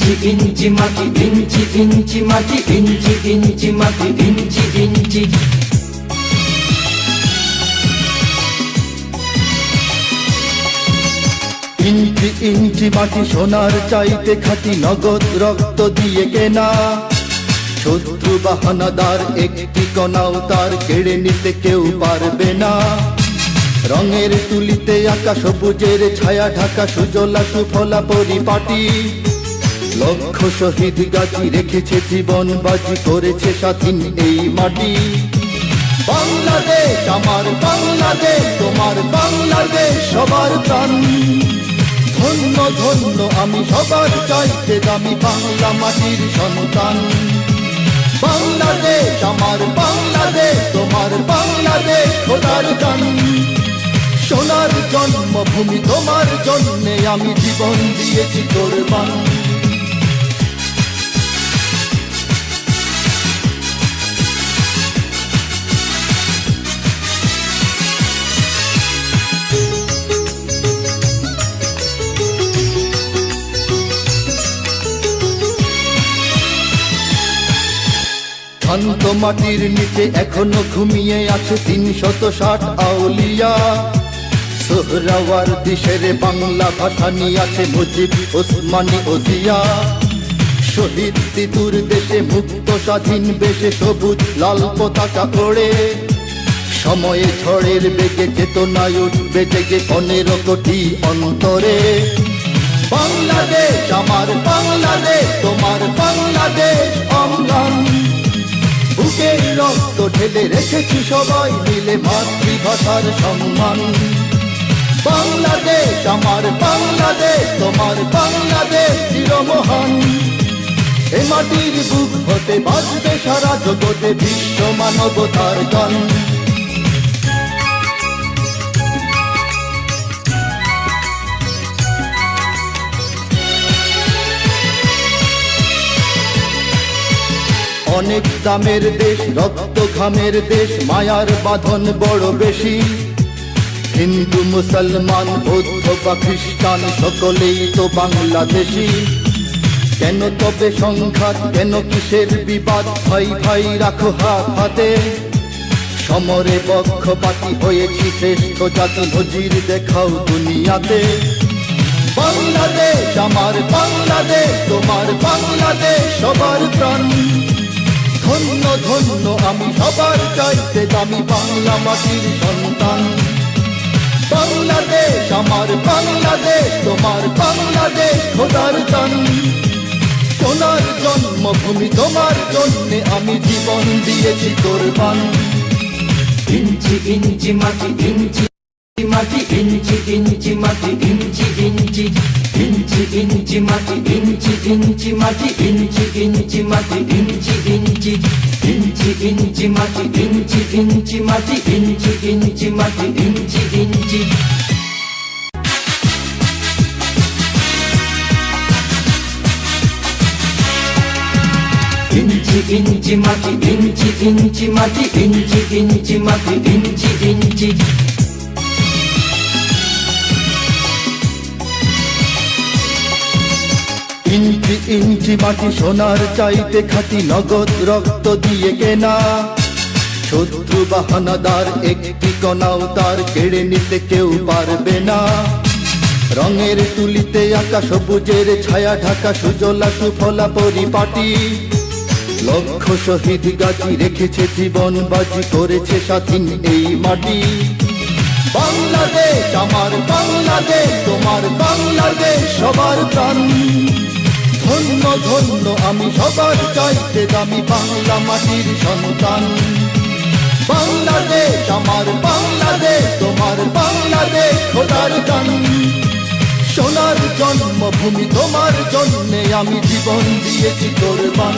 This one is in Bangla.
ইঞ্চি ইঞ্চি মাটি, ইঞ্চি ইঞ্চি মাটি, ইঞ্চি ইঞ্চি মাটি, ইঞ্চি ইঞ্চি। ইঞ্চি ইঞ্চি মাটি সোনার চাইতে খাঁটি, নগদ রক্ত দিয়ে কেনা। শত্রু বাহানাদার একটি কণাও তার কেড়ে নিতে কেউ পারবে না। রঙের তুলিতে আঁকা সবুজের ছায়া ঢাকা সুজলা সুফলা পরিপাটি। লক্ষ শহীদ গাছি রেখেছে জীবন বাজি, করেছে স্বাধীন এই মাটি। বাংলাদেশ আমার বাংলাদেশ, তোমার বাংলাদেশ সবার প্রাণ। ধন্য ধন্য আমি সবার চাইতে দামি বাংলা মাটির সন্তান। বাংলাদেশ আমার বাংলাদেশ, তোমার বাংলাদেশ খোদার গান। সোনার জন্মভূমি তোমার জন্যে আমি জীবন দিয়েছি কোরবান। শান্ত মাটির নিচে এখনো ঘুমিয়ে আছে ৩৬০ আউলিয়া। সোহরাওয়ার্দী শেরে বাংলা ভাষা নিয়ে আছে মুজিব, ওসমানী ও জিয়া। শহীদ তিতুর দেশে মুক্ত স্বাধীন বেশে সবুজ লাল পতাকা ওড়ে। সময়ে ঝড়ের বেগে চেতনায় উঠবে জেগে ১৫ কোটি অন্তরে। বাংলাদেশ আমার বাংলাদেশ, তোমার বাংলাদেশ অঙ্গন। বুকের রক্ত ঢেলে রেখেছি সবাই মিলে মাতৃভাষার সম্মান। বাংলাদেশ আমার বাংলাদেশ, তোমার বাংলাদেশ চিরমহান। এ মাটির বুক হতে বাজবে সারা জগতে বিশ্ব মানবতার গান। অনেক দামের দেশ, রক্ত ঘামের দেশ, মায়ার বাঁধন বড় বেশি। হিন্দু মুসলমান বৌদ্ধ বা খ্রিস্টান সকলেই তো বাংলাদেশি। কেন তবে সংঘাত, কেন কিসের বিবাদ? ভাই ভাই রাখো হাত হাতে। সমরে পক্ষপাতী হয়েছি শ্রেষ্ঠ জাতি, নজির দেখাও দুনিয়াতে। বাংলাদেশ আমার বাংলাদেশ, তোমার বাংলাদেশ সবার প্রাণ। ধন্য ধন্য আমি সবার চাইতে দামি বাংলা মাটির সন্তান। বাংলাদেশ আমার বাংলাদেশ, তোমার বাংলাদেশ খোদার দান। সোনার জন্মভূমি তোমার জন্যে আমি জীবন দিয়েছি কোরবান। ইঞ্চি ইঞ্চি মাটি, ইঞ্চি মাটি, ইঞ্চি ইঞ্চি মাটি, ইঞ্চি ইঞ্চি। ইঞ্চি ইঞ্চি মাটি, ইঞ্চি ইঞ্চি মাটি, ইঞ্চি ইঞ্চি মাটি, ইঞ্চি ইঞ্চি। ইঞ্চি ইঞ্চি মাটি, ইঞ্চি ইঞ্চি মাটি, ইঞ্চি ইঞ্চি মাটি, ইঞ্চি ইঞ্চি। ইঞ্চি ইঞ্চি মাটি, ইঞ্চি ইঞ্চি মাটি, ইঞ্চি ইঞ্চি মাটি, ইঞ্চি ইঞ্চি। ইঞ্চি ইঞ্চি মাটি সোনার চাইতে খাঁটি, নগদ রক্ত দিয়ে কেনা। শত্রু বাহানাদার একটি কণাও তার কেড়ে নিতে কেউ পারবে না। রঙের তুলিতে আঁকা সবুজের ছায়া ঢাকা সুজলা সুফলা পরিপাটি। লক্ষ শহীদ গাছি রেখেছে জীবন বাজি, করেছে স্বাধীন এই মাটি। বাংলাদেশ আমার বাংলাদেশ, তোমার বাংলাদেশ সবার প্রাণ। ধন্য ধন্য আমি সবার চাইতে দামি বাংলা মাটির সন্তান। বাংলাদেশ আমার বাংলাদেশ, তোমার বাংলাদেশ খোদার গান। সোনার জন্মভূমি তোমার জন্যে আমি জীবন দিয়েছি কোরবান।